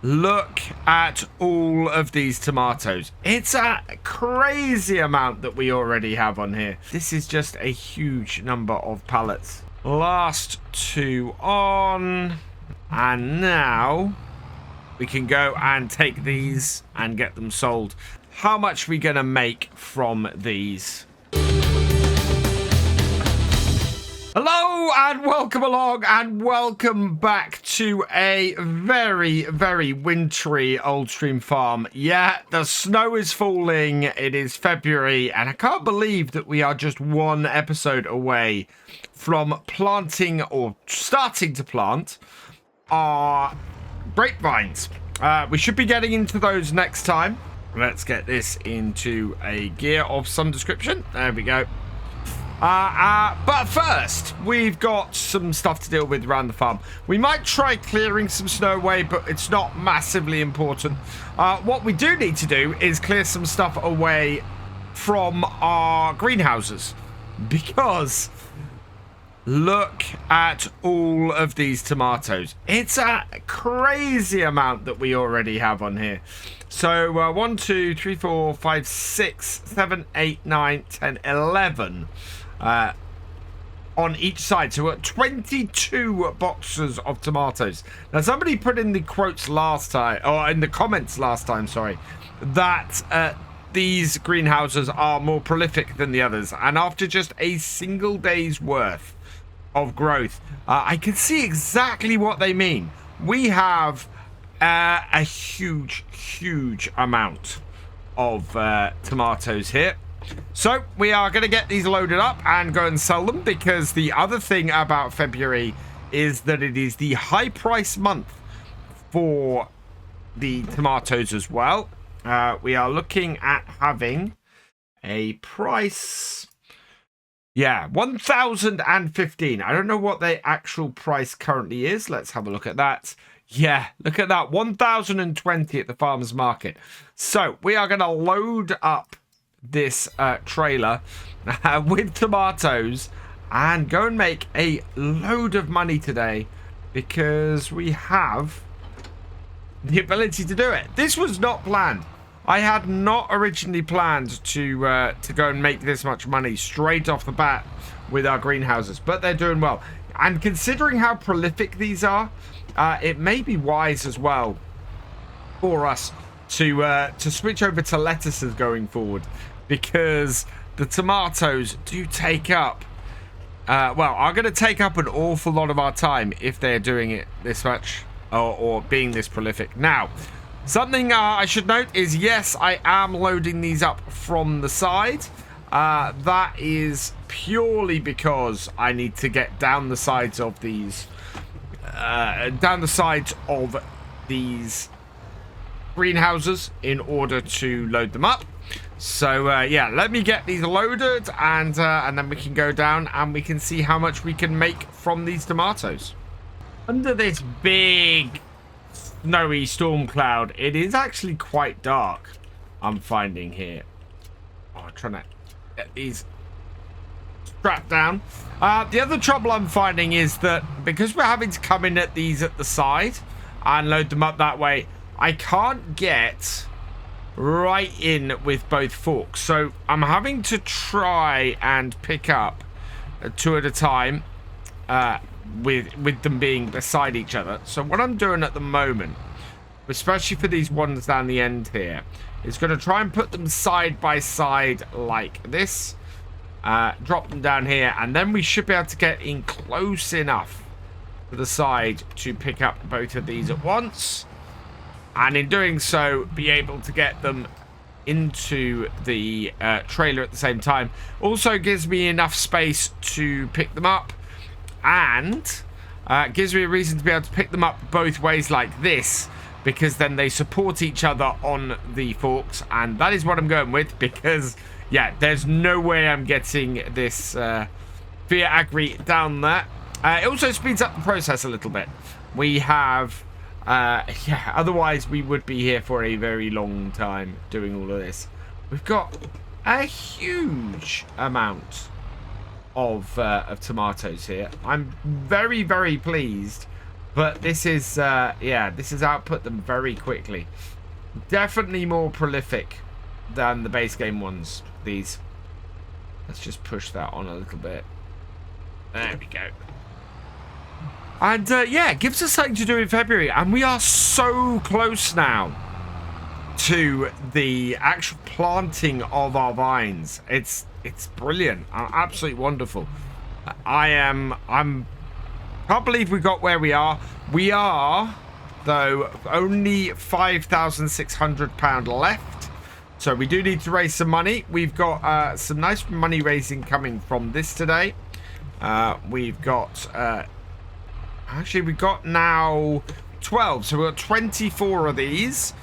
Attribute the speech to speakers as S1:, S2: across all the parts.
S1: Look at all of these tomatoes. It's a crazy amount that we already have on here. This is just a huge number of pallets. Last two on. And now we can go and take these and get them sold. How much are we going to make from these? Hello and welcome along and welcome back to a very, very wintry old stream farm. Yeah, the snow is falling. It is February and I can't believe that we are just one episode away from planting or starting to plant our grapevines. We should be getting into those next time. Let's get this into a gear of some description. There we go. But first, we've got some stuff to deal with around the farm. We might try clearing some snow away, but it's not massively important. What we do need to do is clear some stuff away from our greenhouses. Because look at all of these tomatoes. It's a crazy amount that we already have on here. So 1, 2, 3, 4, 5, 6, 7, 8, 9, 10, 11 on each side. So we're at 22 boxes of tomatoes. Now somebody put in the quotes last time, or in the comments last time, sorry, that these greenhouses are more prolific than the others. And after just a single day's worth of growth, I can see exactly what they mean. We have a huge amount of tomatoes here. So we are going to get these loaded up and go and sell them, because the other thing about February is that it is the high price month for the tomatoes as well. We are looking at having a price, yeah, 1,015. I don't know what the actual price currently is. Let's have a look at that. Yeah, look at that, 1,020 at the farmer's market. So we are going to load up this trailer with tomatoes and go and make a load of money today, because we have the ability to do it. This was not planned. I had not originally planned to go and make this much money straight off the bat with our greenhouses, but they're doing well. And considering how prolific these are, it may be wise as well for us to switch over to lettuces going forward, because the tomatoes do take up, well, are going to take up an awful lot of our time if they're doing it this much or being this prolific. Now, something I should note is, yes, I am loading these up from the side. That is purely because I need to get down the sides of these greenhouses in order to load them up. So yeah, let me get these loaded and then we can go down and we can see how much we can make from these tomatoes. Under this big snowy storm cloud, it is actually quite dark, I'm finding here. Oh, I'm trying to get these strapped down. The other trouble I'm finding is that because we're having to come in at these at the side and load them up that way, I can't get right in with both forks. So I'm having to try and pick up two at a time with them being beside each other. So what I'm doing at the moment, especially for these ones down the end here, is going to try and put them side by side like this. Drop them down here, and then we should be able to get in close enough to the side to pick up both of these at once, and in doing so be able to get them into the trailer at the same time. Also gives me enough space to pick them up, and gives me a reason to be able to pick them up both ways like this, because then they support each other on the forks, and that is what I'm going with, because yeah, there's no way I'm getting this Via Agri down there. It also speeds up the process a little bit. We have, yeah, otherwise we would be here for a very long time doing all of this. We've got a huge amount of tomatoes here. I'm very, very pleased But this is, yeah, this has output them very quickly. Definitely more prolific than the base game ones, these. Let's just push that on a little bit. There we go. And, yeah, it gives us something to do in February. And we are so close now to the actual planting of our vines. It's brilliant. Absolutely wonderful. Can't believe we got where we are. We are, though, only £5,600 left. So we do need to raise some money. We've got some nice money raising coming from this today. We've got, actually, we've got now 12. So we've got 24 of these.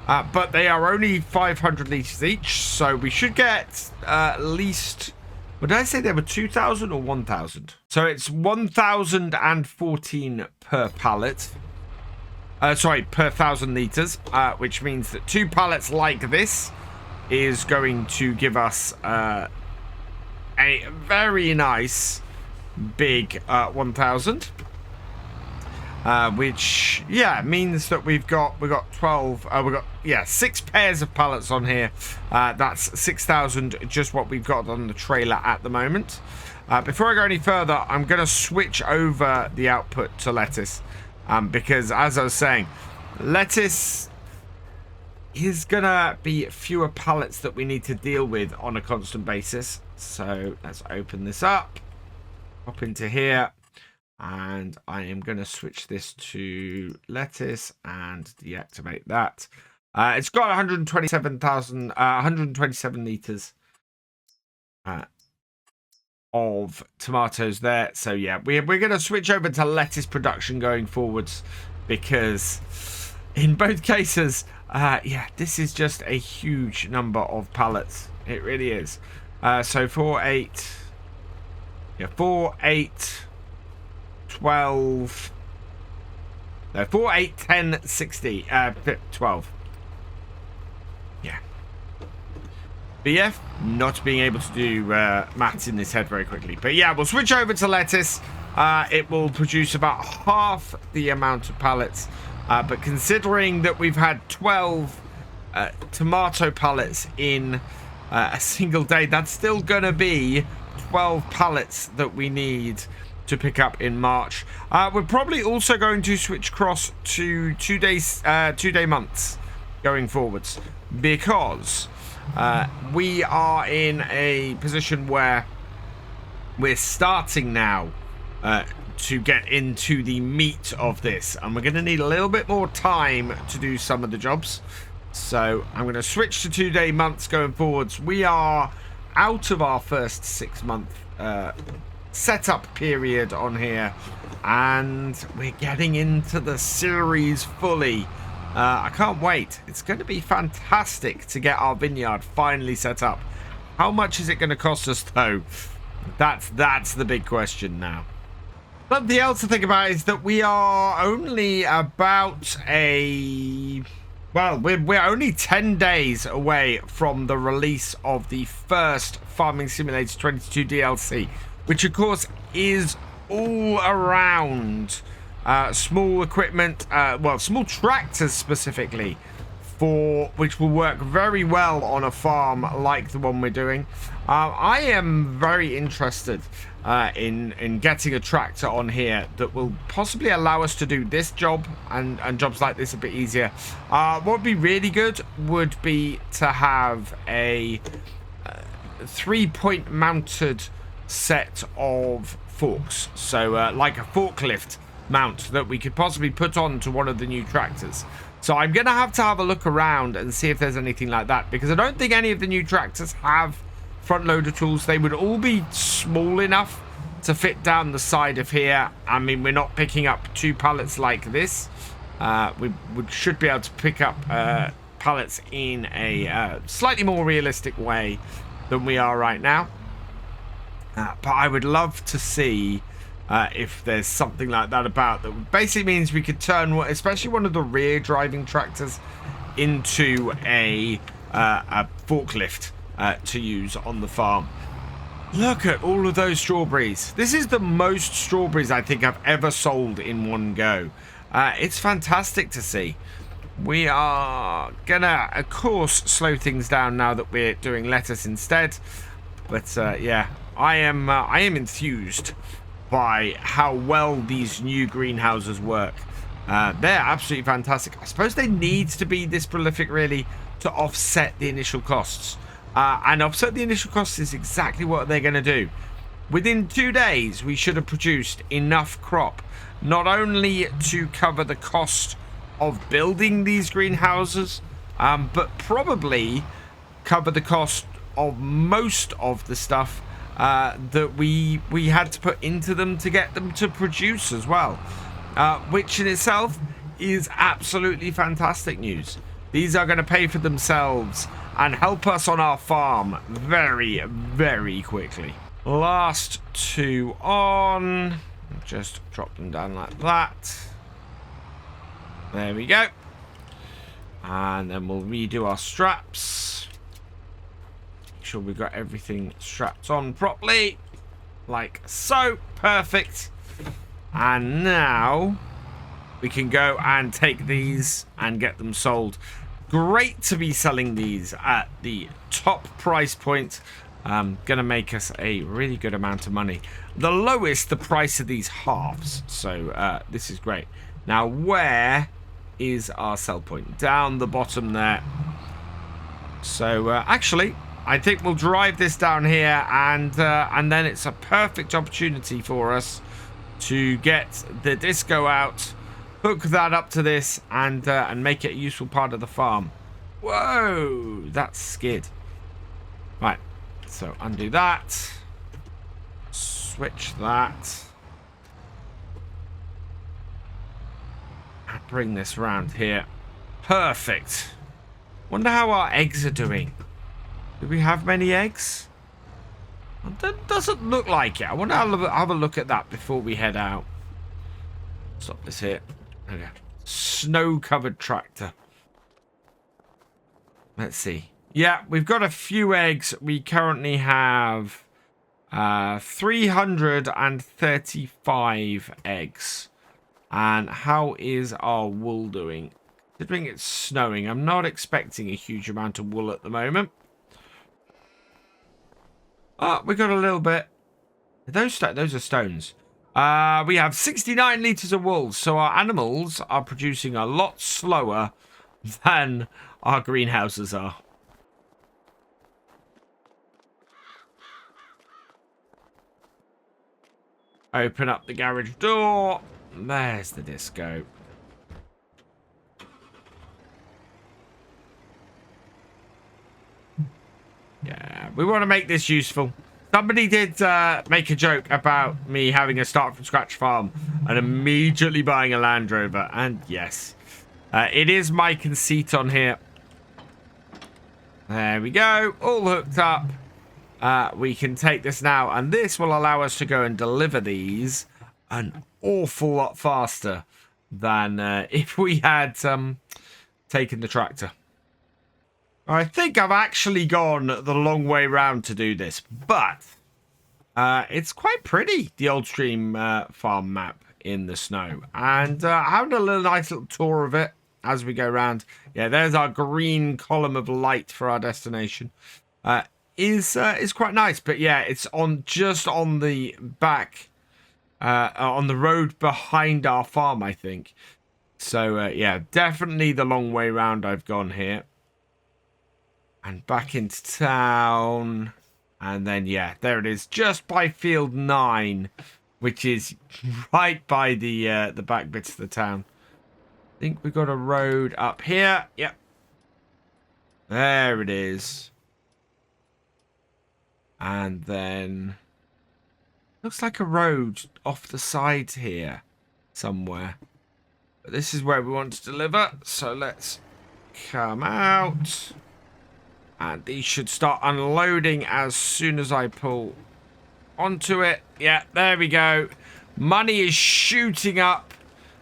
S1: But they are only 500 litres each. So we should get at least... What did I say? There were 2,000 or 1,000? So it's 1,014 per pallet. Sorry, per 1,000 litres. Which means that 2 pallets like this is going to give us a very nice big 1,000. Which, yeah, means that we've got 12, we've got, yeah, 6 pairs of pallets on here. That's 6,000, just what we've got on the trailer at the moment. Before I go any further, I'm going to switch over the output to lettuce. Because, as I was saying, lettuce is going to be fewer pallets that we need to deal with on a constant basis. So, let's open this up. Hop into here. And I am going to switch this to lettuce and deactivate that. It's got 127 litres of tomatoes there. So, yeah, we're going to switch over to lettuce production going forwards. Because in both cases, yeah, this is just a huge number of pallets. It really is. So 4, 8... Yeah, 4, 8... 12, no, 4, 8, 10, 60, 12. Yeah. BF, not being able to do maths in this head very quickly. But yeah, we'll switch over to lettuce. It will produce about half the amount of pallets. But considering that we've had 12 tomato pallets in a single day, that's still going to be 12 pallets that we need to pick up in March. We're probably also going to switch across to 2-day months going forwards, because we are in a position where we're starting now to get into the meat of this, and we're going to need a little bit more time to do some of the jobs. So I'm going to switch to 2-day months going forwards. We are out of our first 6-month setup period on here, and we're getting into the series fully. I can't wait. It's going to be fantastic to get our vineyard finally set up. How much is it going to cost us, though? That's the big question now. Something else to think about is that we are only about well, we're only 10 days away from the release of the first Farming Simulator 22 DLC, which of course is all around small equipment, well, small tractors specifically, which will work very well on a farm like the one we're doing. I am very interested in getting a tractor on here that will possibly allow us to do this job and jobs like this a bit easier. What would be really good would be to have a 3-point mounted set of forks, so like a forklift mount that we could possibly put on to one of the new tractors. So I'm gonna have a look around and see if there's anything like that, because I don't think any of the new tractors have front loader tools. They would all be small enough to fit down the side of here. I mean, we're not picking up 2 pallets like this. We should be able to pick up pallets in a slightly more realistic way than we are right now. But I would love to see if there's something like that about, that basically means we could turn, especially one of the rear driving tractors, into a forklift to use on the farm. Look at all of those strawberries. This is the most strawberries I think I've ever sold in one go. It's fantastic to see. We are gonna, of course, slow things down now that we're doing lettuce instead. But yeah, I am enthused by how well these new greenhouses work. They're absolutely fantastic. I suppose they need to be this prolific, really, to offset the initial costs. And offset the initial costs is exactly what they're going to do. Within 2 days, we should have produced enough crop, not only to cover the cost of building these greenhouses, but probably cover the cost of most of the stuff that we had to put into them to get them to produce as well, which in itself is absolutely fantastic news. These are going to pay for themselves and help us on our farm very, very quickly. Last 2 on. Just drop them down like that. There we go. And then we'll redo our straps. Make sure we've got everything strapped on properly. Like so. Perfect. And now we can go and take these and get them sold. Great to be selling these at the top price point. Gonna make us a really good amount of money. The lowest, the price of these halves. So this is great. Now where is our sell point? Down the bottom there. So actually, I think we'll drive this down here, and then it's a perfect opportunity for us to get the disco out, hook that up to this, and make it a useful part of the farm. Whoa, that's skid. Right, so undo that. Switch that. And bring this around here. Perfect. Wonder how our eggs are doing. Do we have many eggs? That doesn't look like it. I want to have a look at that before we head out. Stop this here. Okay. Snow-covered tractor. Let's see. Yeah, we've got a few eggs. We currently have 335 eggs. And how is our wool doing? Considering it's snowing, I'm not expecting a huge amount of wool at the moment. Oh, we got a little bit. Those are stones. We have 69 litres of wool, so our animals are producing a lot slower than our greenhouses are. Open up the garage door. There's the disco. Yeah, we want to make this useful. Somebody did make a joke about me having a start from scratch farm and immediately buying a Land Rover. And yes, it is my conceit on here. There we go. All hooked up. We can take this now. And this will allow us to go and deliver these an awful lot faster than if we had taken the tractor. I think I've actually gone the long way round to do this, but it's quite pretty, the Old Stream farm map in the snow. And having a nice little tour of it as we go around. Yeah, there's our green column of light for our destination. Is quite nice, but yeah, it's just on the back, on the road behind our farm, I think. So yeah, definitely the long way round I've gone here. And back into town. And then, yeah, there it is. Just by field 9. Which is right by the back bits of the town. I think we've got a road up here. Yep. There it is. And then... looks like a road off the side here. Somewhere. But this is where we want to deliver. So let's come out. And these should start unloading as soon as I pull onto it. Yeah, there we go. Money is shooting up.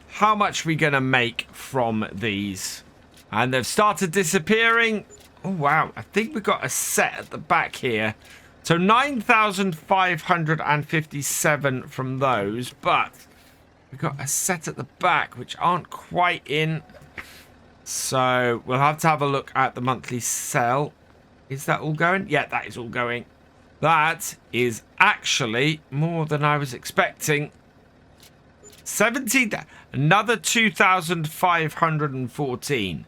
S1: How much are we going to make from these? And they've started disappearing. Oh, wow. I think we've got a set at the back here So 9,557 from those, but we've got a set at the back which aren't quite in. So we'll have to have a look at the monthly sell. Is that all going? Yeah, that is all going. That is actually more than I was expecting. 17, another 2,514.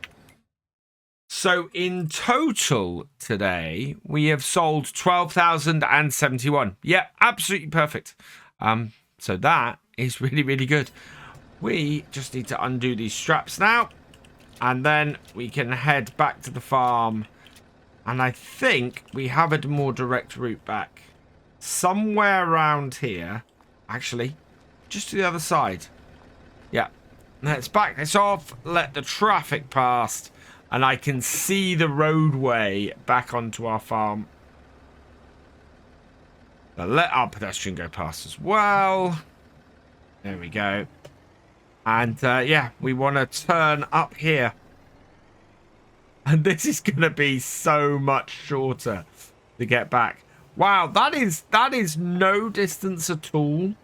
S1: So in total today, we have sold 12,071. Yeah, absolutely perfect. So that is really, really good. We just need to undo these straps now. And then we can head back to the farm. And I think we have a more direct route back. Somewhere around here. Actually, just to the other side. Yeah. Let's back this off. Let the traffic pass. And I can see the roadway back onto our farm. Now let our pedestrian go past as well. There we go. And yeah, we want to turn up here. And this is going to be so much shorter to get back. Wow, that is no distance at all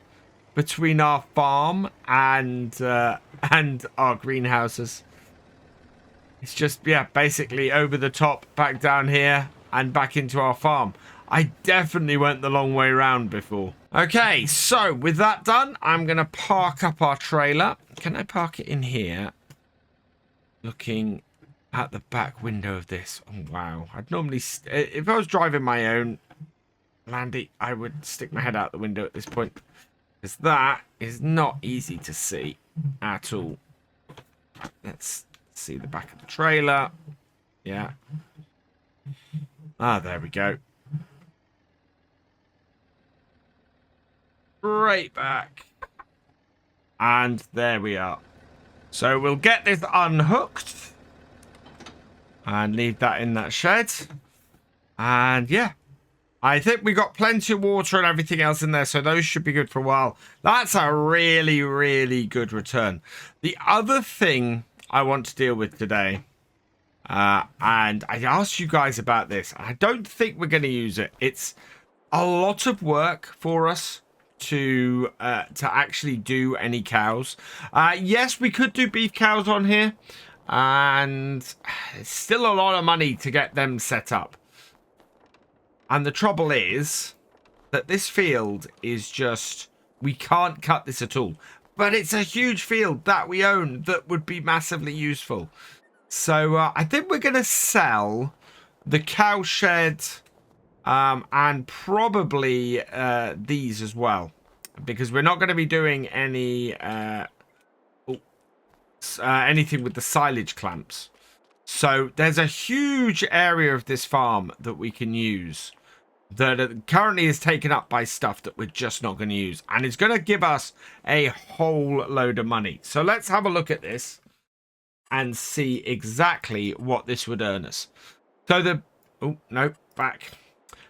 S1: between our farm and our greenhouses. It's just, yeah, basically over the top, back down here and back into our farm. I definitely went the long way around before. Okay, so with that done, I'm going to park up our trailer. Can I park it in here? Looking at the back window of this. Oh, wow. I'd normally, if I was driving my own Landy, I would stick my head out the window at this point. Because that is not easy to see at all. Let's see the back of the trailer. Yeah. Ah, there we go. Right back. And there we are. So we'll get this unhooked. And leave that in that shed. And yeah. I think we got plenty of water and everything else in there. So those should be good for a while. That's a really, really good return. The other thing I want to deal with today. And I asked you guys about this. I don't think we're going to use it. It's a lot of work for us to actually do any cows. Yes, we could do beef cows on here, and it's still a lot of money to get them set up. And the trouble is that this field is just, we can't cut this at all, but it's a huge field that we own that would be massively useful. So I think we're going to sell the cow shed and probably these as well, because we're not going to be doing any anything with the silage clamps. So there's a huge area of this farm that we can use that currently is taken up by stuff that we're just not going to use, and it's going to give us a whole load of money. So let's have a look at this and see exactly what this would earn us. So the back.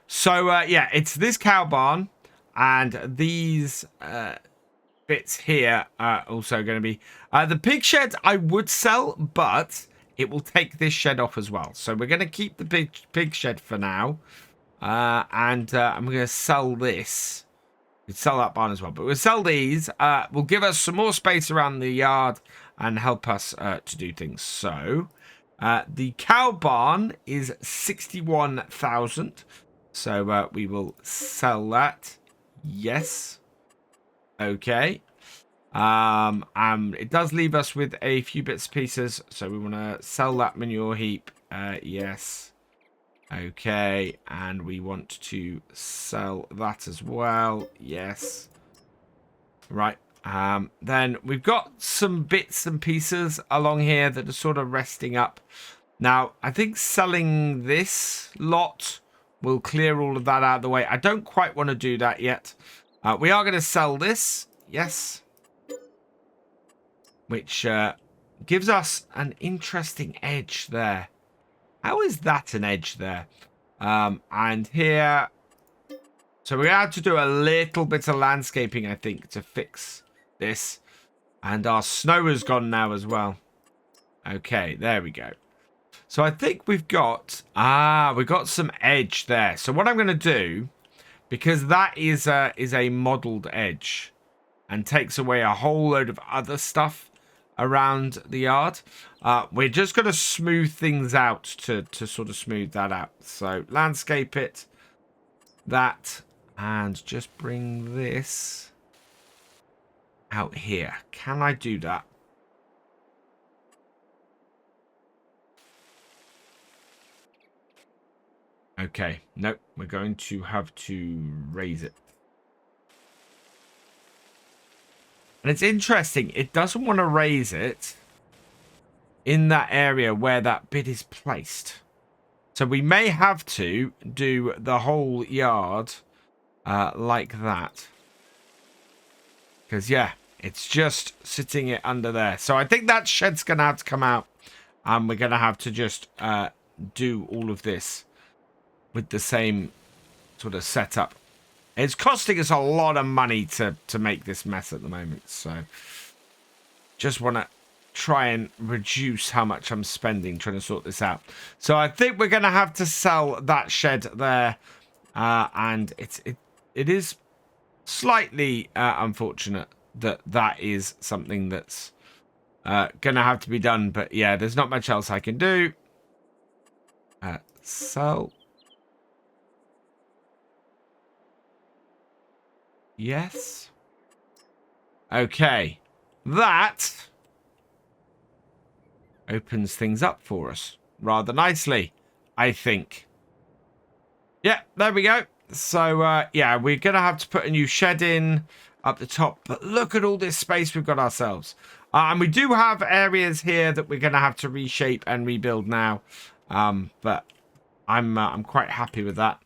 S1: So, yeah, it's this cow barn, and these bits here are also going to be... the pig shed I would sell, but it will take this shed off as well. So we're going to keep the pig shed for now, and I'm going to sell this. We'd sell that barn as well, but we'll sell these. Will give us some more space around the yard and help us to do things. So, the cow barn is 61,000. So we will sell that. Yes. Okay. It does leave us with a few bits and pieces. So we want to sell that manure heap. Yes. Okay. And we want to sell that as well. Yes. Right. Then we've got some bits and pieces along here that are sort of resting up. Now, I think selling this lot will clear all of that out of the way. I don't quite want to do that yet. We are going to sell this. Yes. Which gives us an interesting edge there. How is that an edge there? And here... So we had to do a little bit of landscaping, I think, to fix this. And our snow is gone now as well. Okay, there we go. So I think we've got some edge there. So what I'm going to do because that is a modeled edge and takes away a whole load of other stuff around the yard. We're just going to smooth things out to sort of smooth that out. So landscape it, that, and just bring this out here. Can I do that? Okay, nope, we're going to have to raise it. And it's interesting, it doesn't want to raise it in that area where that bit is placed. So we may have to do the whole yard like that. Because, yeah, it's just sitting it under there. So I think that shed's going to have to come out. And we're going to have to just do all of this with the same sort of setup. It's costing us a lot of money to make this mess at the moment. So just want to try and reduce how much I'm spending trying to sort this out. So I think we're going to have to sell that shed there. And it is slightly unfortunate that that is something that's going to have to be done. But yeah, there's not much else I can do. Sell. Yes. Okay. That opens things up for us rather nicely, I think. Yeah, there we go. So, yeah, we're going to have to put a new shed in up the top. But look at all this space we've got ourselves. And we do have areas here that we're going to have to reshape and rebuild now. But I'm quite happy with that.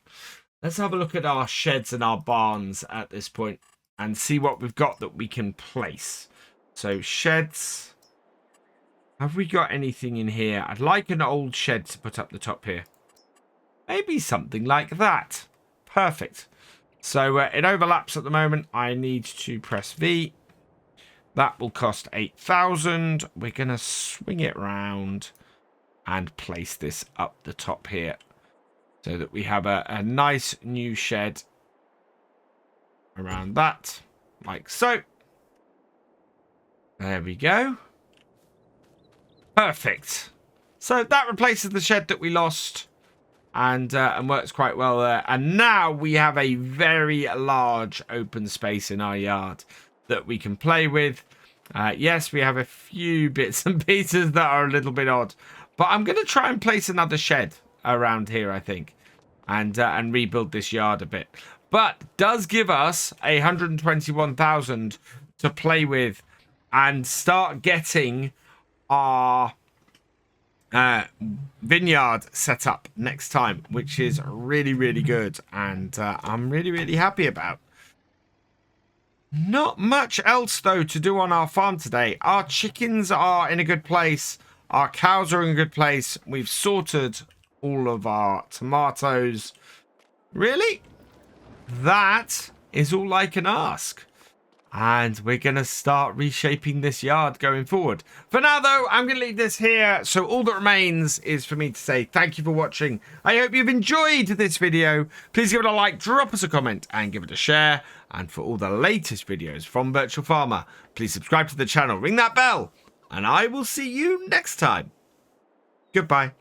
S1: Let's have a look at our sheds and our barns at this point and see what we've got that we can place. So sheds. Have we got anything in here? I'd like an old shed to put up the top here. Maybe something like that. Perfect. So it overlaps at the moment. I need to press V. That will cost 8,000. We're going to swing it round and place this up the top here. So that we have a nice new shed around that, like so. There we go. Perfect. So that replaces the shed that we lost and works quite well there. And now we have a very large open space in our yard that we can play with. Yes, we have a few bits and pieces that are a little bit odd. But I'm going to try and place another shed around here, I think, and rebuild this yard a bit. But does give us 121,000 to play with and start getting our vineyard set up next time, which is really, really good, and I'm really, really happy about. Not much else though to do on our farm today. Our chickens are in a good place. Our cows are in a good place. We've sorted all of our tomatoes. Really? That is all I can ask. And we're going to start reshaping this yard going forward. For now, though, I'm going to leave this here. So all that remains is for me to say thank you for watching. I hope you've enjoyed this video. Please give it a like, drop us a comment, and give it a share. And for all the latest videos from Virtual Farmer, please subscribe to the channel, ring that bell, and I will see you next time. Goodbye.